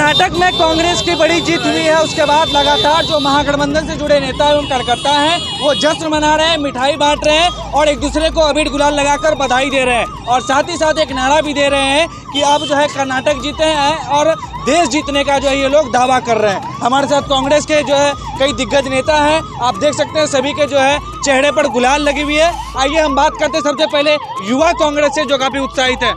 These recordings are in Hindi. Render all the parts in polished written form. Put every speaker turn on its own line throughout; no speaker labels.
कर्नाटक में कांग्रेस की बड़ी जीत हुई है। उसके बाद लगातार जो महागठबंधन से जुड़े नेता एवं कार्यकर्ता हैं वो जश्न मना रहे हैं, मिठाई बांट रहे हैं और एक दूसरे को अबीर गुलाल लगाकर बधाई दे रहे हैं और साथ ही साथ एक नारा भी दे रहे हैं कि अब जो है कर्नाटक जीते हैं और देश जीतने का जो है ये लोग दावा कर रहे हैं। हमारे साथ कांग्रेस के जो है कई दिग्गज नेता हैं, आप देख सकते हैं सभी के जो है चेहरे पर गुलाल लगी हुई है। आइए हम बात करते हैं सबसे पहले युवा कांग्रेस से जो काफी उत्साहित है।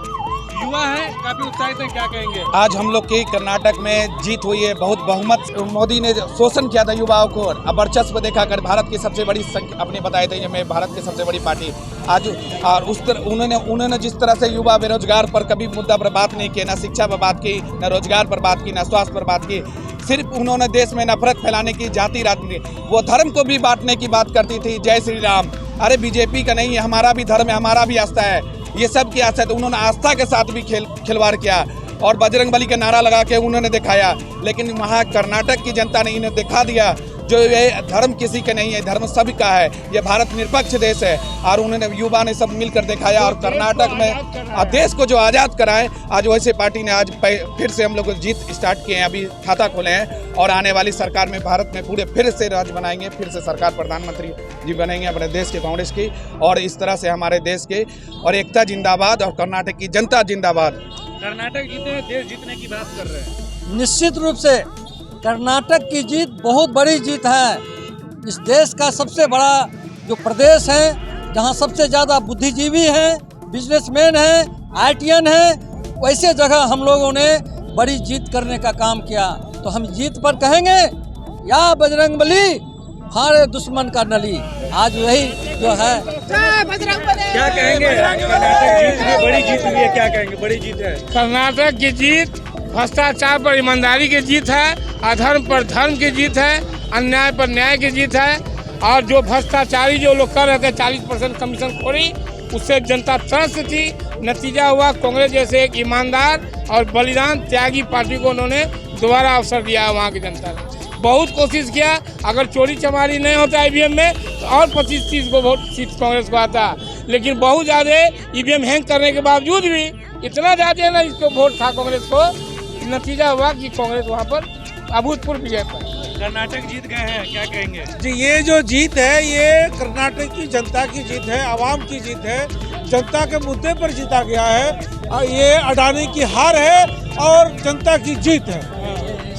युवा है, काफी उत्साहित है, क्या कहेंगे?
आज हम लोग की कर्नाटक में जीत हुई है, बहुत बहुमत। मोदी ने शोषण किया था युवाओं को, अब वर्चस्व देखा कर भारत की सबसे बड़ी अपने बताए थे मैं भारत की सबसे बड़ी पार्टी आज। और उस तरह उन्होंने जिस तरह से युवा बेरोजगार पर कभी मुद्दा पर बात नहीं किया, ना शिक्षा पर बात की, ना रोजगार पर बात की, ना स्वास्थ्य पर बात की। सिर्फ उन्होंने देश में नफरत फैलाने की, जाति राजनीति, वो धर्म को भी बांटने की बात करती थी। जय श्री राम, अरे बीजेपी का नहीं है, हमारा भी धर्म है, हमारा भी आस्था है, ये सब की आस्था है। तो उन्होंने आस्था के साथ भी खिलवाड़ किया और बजरंगबली का नारा लगा के उन्होंने दिखाया। लेकिन वहाँ कर्नाटक की जनता ने इन्हें दिखा दिया जो ये धर्म किसी का नहीं है, धर्म सभी का है, ये भारत निरपेक्ष देश है। और उन्होंने युवा ने सब मिलकर दिखाया और कर्नाटक में देश को जो आज़ाद कराए, आज वैसे पार्टी ने आज फिर से हम लोग जीत स्टार्ट किए हैं, अभी खाता खोले हैं और आने वाली सरकार में भारत में पूरे फिर से राज बनाएंगे, फिर से सरकार प्रधानमंत्री जी बनेंगे अपने देश के कांग्रेस की। और इस तरह से हमारे देश के और एकता जिंदाबाद और कर्नाटक की जनता जिंदाबाद।
कर्नाटक जीते, देश जीतने की बात कर रहे हैं।
निश्चित रूप से कर्नाटक की जीत बहुत बड़ी जीत है। इस देश का सबसे बड़ा जो प्रदेश है, जहां सबसे ज़्यादा बुद्धिजीवी हैं, बिजनेसमैन हैं, आईटीएन हैं, वैसे जगह हम लोगों ने बड़ी जीत करने का काम किया। तो हम जीत पर कहेंगे या बजरंगबली हारे दुश्मन का नली। आज वही जो है
क्या कहेंगे? कर्नाटक जीत हुई, बड़ी जीत हुई है, क्या कहेंगे? बड़ी जीत है
कर्नाटक की जीत। भ्रष्टाचार पर ईमानदारी की जीत है, अधर्म पर धर्म की जीत है, अन्याय पर न्याय की जीत है। और जो भ्रष्टाचारी जो लोग कर रहे थे 40% कमीशन खोरी, उससे जनता त्रस्त थी। नतीजा हुआ कांग्रेस जैसे एक ईमानदार और बलिदान त्यागी पार्टी को उन्होंने दोबारा अवसर दिया है। वहाँ की जनता ने बहुत कोशिश किया, अगर चोरी चमारी नहीं होता ईवीएम में तो और 25-30 को वोट सीट कांग्रेस को आता। लेकिन बहुत ज़्यादा ईवीएम हैंग करने के बावजूद भी इतना ज़्यादा ना इसको वोट था कांग्रेस को, नतीजा हुआ कि कांग्रेस वहाँ पर अभूतपूर्व विजय पाई।
कर्नाटक जीत गए हैं, क्या कहेंगे?
जी, ये जो जीत है ये कर्नाटक की जनता की जीत है, आवाम की जीत है, जनता के मुद्दे पर जीता गया है। और ये अडानी की हार है और जनता की जीत है।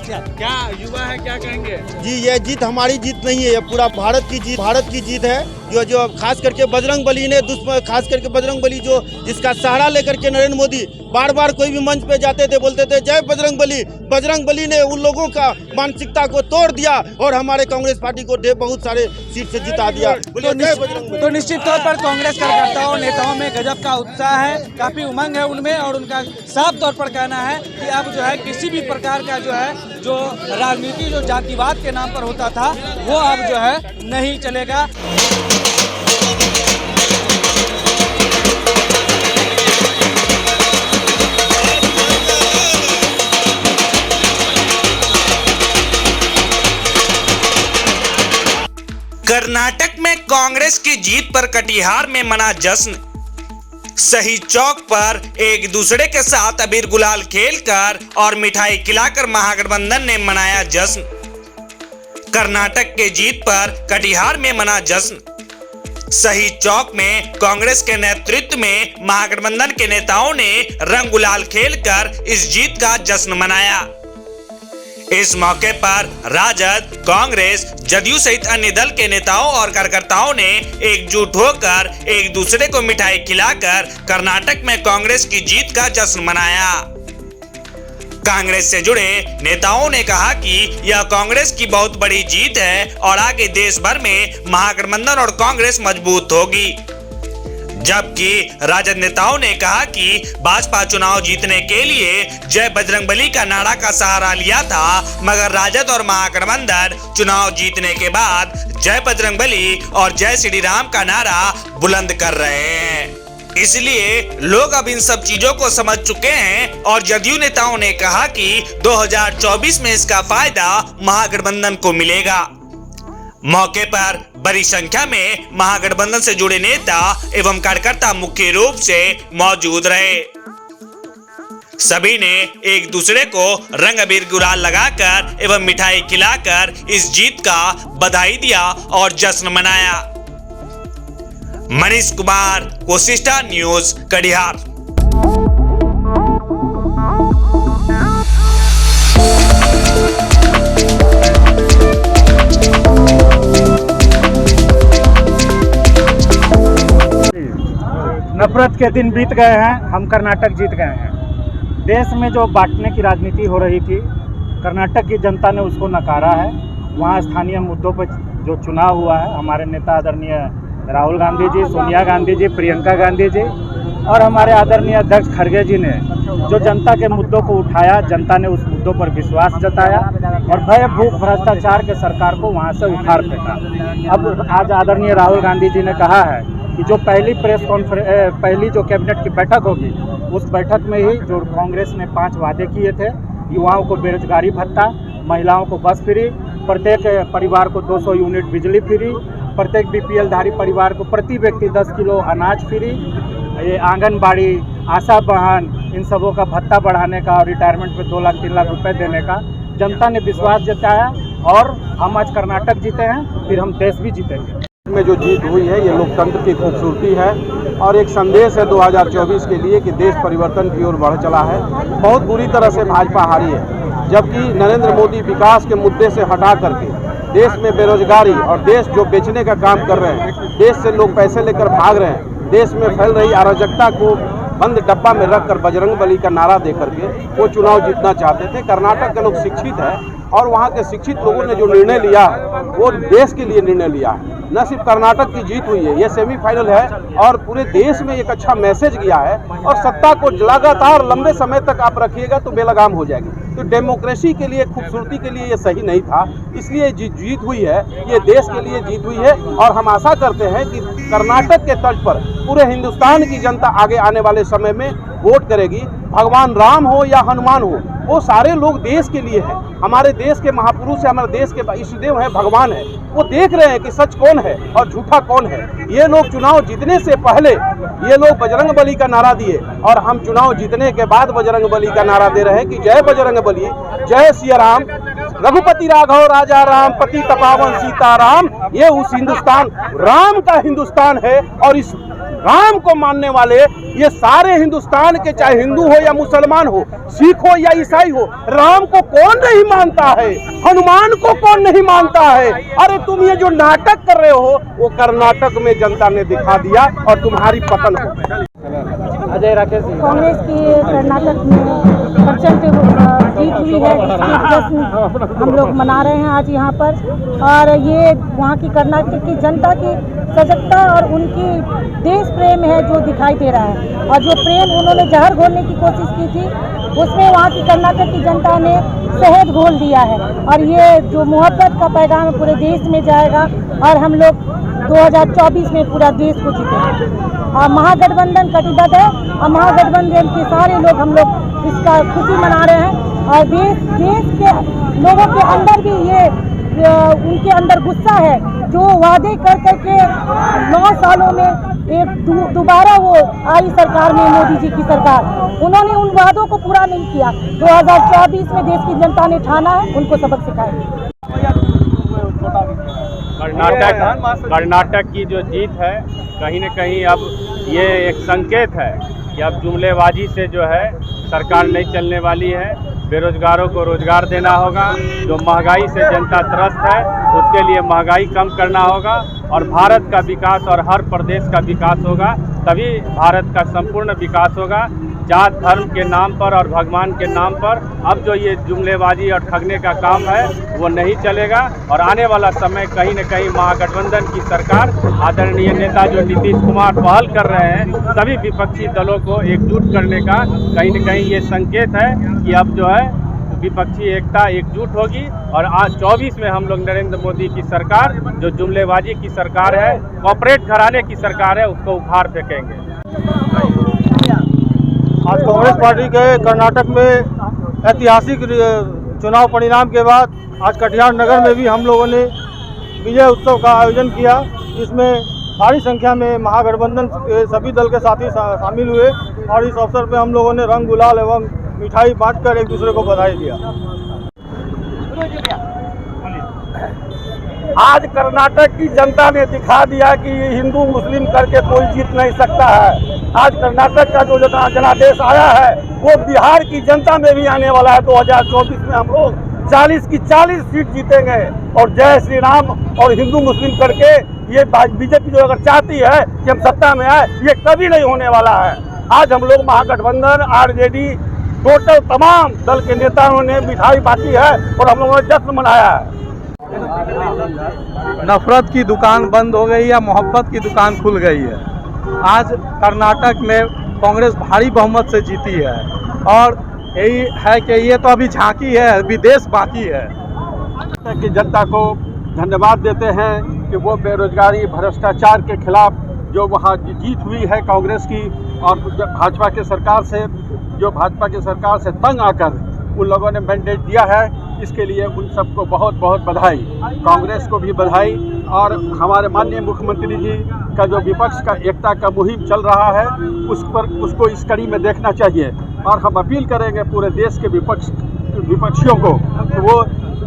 क्या युवा है, क्या कहेंगे?
जी, ये जीत हमारी जीत नहीं है, ये पूरा भारत की जीत है। जो खास करके बजरंगबली ने खास करके बजरंगबली जो जिसका सहारा लेकर के नरेंद्र मोदी बार बार कोई भी मंच पे जाते थे बोलते थे जय बजरंगबली। बजरंगबली ने उन लोगों का मानसिकता को तोड़ दिया और हमारे कांग्रेस पार्टी को बहुत सारे सीट से जिता दिया।
तो निश्चित तौर पर कांग्रेस कार्यकर्ताओं नेताओं में गजब का उत्साह है, काफी उमंग है उनमें और उनका साफ तौर पर कहना है कि अब जो है किसी भी प्रकार का जो राजनीति जो जातिवाद के नाम पर होता था वो अब जो है नहीं चलेगा।
कर्नाटक में कांग्रेस की जीत पर कटिहार में मना जश्न। सही चौक पर एक दूसरे के साथ अबीर गुलाल खेलकर और मिठाई खिलाकर महागठबंधन ने मनाया जश्न। कर्नाटक के जीत पर कटिहार में मना जश्न। सही चौक में कांग्रेस के नेतृत्व में महागठबंधन के नेताओं ने रंग गुलाल खेलकर इस जीत का जश्न मनाया। इस मौके पर राजद, कांग्रेस, जदयू सहित अन्य दल के नेताओं और कार्यकर्ताओं ने एकजुट होकर एक दूसरे को मिठाई खिलाकर कर्नाटक में कांग्रेस की जीत का जश्न मनाया। कांग्रेस से जुड़े नेताओं ने कहा कि यह कांग्रेस की बहुत बड़ी जीत है और आगे देश भर में महागठबंधन और कांग्रेस मजबूत होगी। जबकि राजद नेताओं ने कहा कि भाजपा चुनाव जीतने के लिए जय बजरंगबली का नारा का सहारा लिया था, मगर राजद और महागठबंधन चुनाव जीतने के बाद जय बजरंगबली और जय श्री राम का नारा बुलंद कर रहे हैं। इसलिए लोग अब इन सब चीजों को समझ चुके हैं और जदयू नेताओं ने कहा कि 2024 में इसका फायदा महागठबंधन को मिलेगा। मौके पर बड़ी संख्या में महागठबंधन से जुड़े नेता एवं कार्यकर्ता मुख्य रूप से मौजूद रहे। सभी ने एक दूसरे को रंग अबीर गुलाल लगाकर एवं मिठाई खिलाकर इस जीत का बधाई दिया और जश्न मनाया। Manish Kumar, Kosi star news, Katihar.
नफरत के दिन बीत गए हैं, हम कर्नाटक जीत गए हैं। देश में जो बांटने की राजनीति हो रही थी, कर्नाटक की जनता ने उसको नकारा है। वहाँ स्थानीय मुद्दों पर जो चुनाव हुआ है, हमारे नेता आदरणीय राहुल गांधी जी, सोनिया गांधी जी, प्रियंका गांधी जी और हमारे आदरणीय अध्यक्ष खड़गे जी ने जो जनता के मुद्दों को उठाया, जनता ने उस मुद्दों पर विश्वास जताया और भय भूख भ्रष्टाचार के सरकार को वहाँ से उखाड़ फेंका। अब आज आदरणीय राहुल गांधी जी ने कहा है कि जो पहली जो कैबिनेट की बैठक होगी, उस बैठक में ही जो कांग्रेस ने 5 वादे किए थे, युवाओं को बेरोजगारी भत्ता, महिलाओं को बस फ्री, प्रत्येक परिवार को 200 यूनिट बिजली फ्री, प्रत्येक BPL धारी परिवार को प्रति व्यक्ति 10 किलो अनाज फ्री, ये आंगनबाड़ी, आशा बहन, इन सबों का भत्ता बढ़ाने का और रिटायरमेंट पे 2 लाख 3 लाख रुपए देने का जनता ने विश्वास जताया और हम आज कर्नाटक जीते हैं, फिर हम देश भी जीतेंगे।
में जो जीत हुई है ये लोकतंत्र की खूबसूरती है और एक संदेश है 2024 के लिए कि देश परिवर्तन की ओर बढ़ चला है। बहुत बुरी तरह से भाजपा हारी है, जबकि नरेंद्र मोदी विकास के मुद्दे से हटा करके देश में बेरोजगारी और देश जो बेचने का काम कर रहे हैं, देश से लोग पैसे लेकर भाग रहे हैं, देश में फैल रही अराजकता को बंद डब्बा में रखकर बजरंग बली का नारा दे करके वो चुनाव जीतना चाहते थे। कर्नाटक के लोग शिक्षित है और वहाँ के शिक्षित लोगों ने जो निर्णय लिया है वो देश के लिए निर्णय लिया है। न सिर्फ कर्नाटक की जीत हुई है, ये सेमीफाइनल है और पूरे देश में एक अच्छा मैसेज गया है और सत्ता को लगातार लंबे समय तक आप रखिएगा तो बेलगाम हो जाएगी। तो डेमोक्रेसी के लिए, खूबसूरती के लिए ये सही नहीं था, इसलिए जीत हुई है, ये देश के लिए जीत हुई है और हम आशा करते हैं कि कर्नाटक के तर्ज पर पूरे हिंदुस्तान की जनता आगे आने वाले समय में वोट करेगी। भगवान राम हो या हनुमान हो, वो सारे लोग देश के लिए हैं। हमारे देश के महापुरुष है, हमारे देश के ईष्टदेव है, भगवान है। वो देख रहे हैं कि सच कौन है और झूठा कौन है। ये लोग चुनाव जीतने से पहले ये लोग बजरंग बली का नारा दिए और हम चुनाव जीतने के बाद बजरंग बली का नारा दे रहे हैं कि जय बजरंग बली, जय सिया राम, रघुपति राघव राजा राम, पति तपावन सीताराम। ये उस हिंदुस्तान, राम का हिंदुस्तान है और इस राम को मानने वाले ये सारे हिंदुस्तान के, चाहे हिंदू हो या मुसलमान हो, सिख हो या ईसाई हो, राम को कौन नहीं मानता है, हनुमान को कौन नहीं मानता है। अरे तुम ये जो नाटक कर रहे हो वो कर्नाटक में जनता ने दिखा दिया और तुम्हारी पतन हो गई।
अजय राकेश जी,
कांग्रेस की कर्नाटक में प्रचंड जीत हुई है, जिसकी जश्न हम लोग मना रहे हैं आज यहाँ पर। और ये वहाँ की कर्नाटक की जनता की सजगता और उनकी देश प्रेम है जो दिखाई दे रहा है। और जो प्रेम उन्होंने जहर घोलने की कोशिश की थी, उसमें वहाँ की कर्नाटक की जनता ने शहद घोल दिया है। और ये जो मोहब्बत का पैगाम पूरे देश में जाएगा और हम लोग 2024 में पूरा देश को जीतेंगे। और महागठबंधन कटिबद्ध है और महागठबंधन के सारे लोग, हम लोग इसका खुशी मना रहे हैं। और देश के लोगों के अंदर भी ये उनके अंदर गुस्सा है जो वादे कर करके 9 सालों में एक दोबारा वो आई सरकार में, मोदी जी की सरकार, उन्होंने उन वादों को पूरा नहीं किया। 2024 में देश की जनता ने ठाना है, उनको सबक सिखाएंगे।
कर्नाटक की जो जीत है, कहीं न कहीं अब ये एक संकेत है कि अब जुमलेबाजी से जो है सरकार नहीं चलने वाली है। बेरोजगारों को रोजगार देना होगा, जो महंगाई से जनता त्रस्त है उसके लिए महंगाई कम करना होगा और भारत का विकास और हर प्रदेश का विकास होगा, तभी भारत का संपूर्ण विकास होगा। जात धर्म के नाम पर और भगवान के नाम पर अब जो ये जुमलेबाजी और ठगने का काम है वो नहीं चलेगा। और आने वाला समय कहीं न कहीं महागठबंधन की सरकार, आदरणीय नेता जो नीतीश कुमार पहल कर रहे हैं सभी विपक्षी दलों को एकजुट करने का, कहीं न कहीं ये संकेत है कि अब जो है विपक्षी एकता एकजुट होगी और आज 24 में हम लोग नरेंद्र मोदी की सरकार, जो जुमलेबाजी की सरकार है, कॉर्पोरेट घराने की सरकार है, उसको उखाड़ फेंकेंगे।
आज कांग्रेस पार्टी के कर्नाटक में ऐतिहासिक चुनाव परिणाम के बाद आज कटिहार नगर में भी हम लोगों ने विजय उत्सव का आयोजन किया, जिसमें भारी संख्या में महागठबंधन के सभी दल के साथी शामिल हुए और इस अवसर पर हम लोगों ने रंग गुलाल एवं
मिठाई बांटकर एक दूसरे को बधाई दिया।
आज कर्नाटक की जनता ने दिखा दिया कि हिंदू मुस्लिम करके कोई जीत नहीं सकता है। आज कर्नाटक का जो जनादेश आया है वो बिहार की जनता में भी आने वाला है। 2024 में हम लोग 40 की 40 सीट जीतेंगे और जय श्री राम और हिंदू मुस्लिम करके ये बीजेपी जो अगर चाहती है कि हम सत्ता में आए, ये कभी नहीं होने वाला है। आज हम लोग महागठबंधन, आरजेडी, टोटल तमाम दल के नेताओं ने मिठाई बांटी है और हम लोगों ने जश्न मनाया है।
नफरत की दुकान बंद हो गई है, मोहब्बत की दुकान खुल गई है। आज कर्नाटक में कांग्रेस भारी बहुमत से जीती है और यही है कि ये तो अभी झांकी है, अभी देश बाकी है।
की जनता को धन्यवाद देते हैं कि वो बेरोजगारी, भ्रष्टाचार के खिलाफ जो वहाँ जीत हुई है कांग्रेस की और भाजपा की सरकार से तंग आकर उन लोगों ने मैंडेट दिया है, इसके लिए उन सबको बहुत बहुत बधाई। कांग्रेस को भी बधाई और हमारे माननीय मुख्यमंत्री जी का जो विपक्ष का एकता का मुहिम चल रहा है उसको इस कड़ी में देखना चाहिए। और हम अपील करेंगे पूरे देश के विपक्षियों को कि वो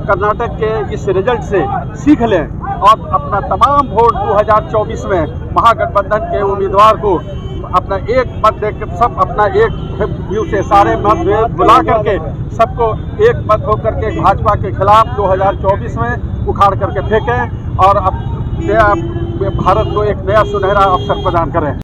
कर्नाटक के इस रिजल्ट से सीख लें और अपना तमाम वोट 2024 में महागठबंधन के उम्मीदवार को अपना एक मत देकर सब अपना एक व्यू से सारे मत बुला करके सबको एक मत होकर के भाजपा के खिलाफ 2024 में उखाड़ करके फेंकें और अब भारत को एक नया सुनहरा अवसर प्रदान करें।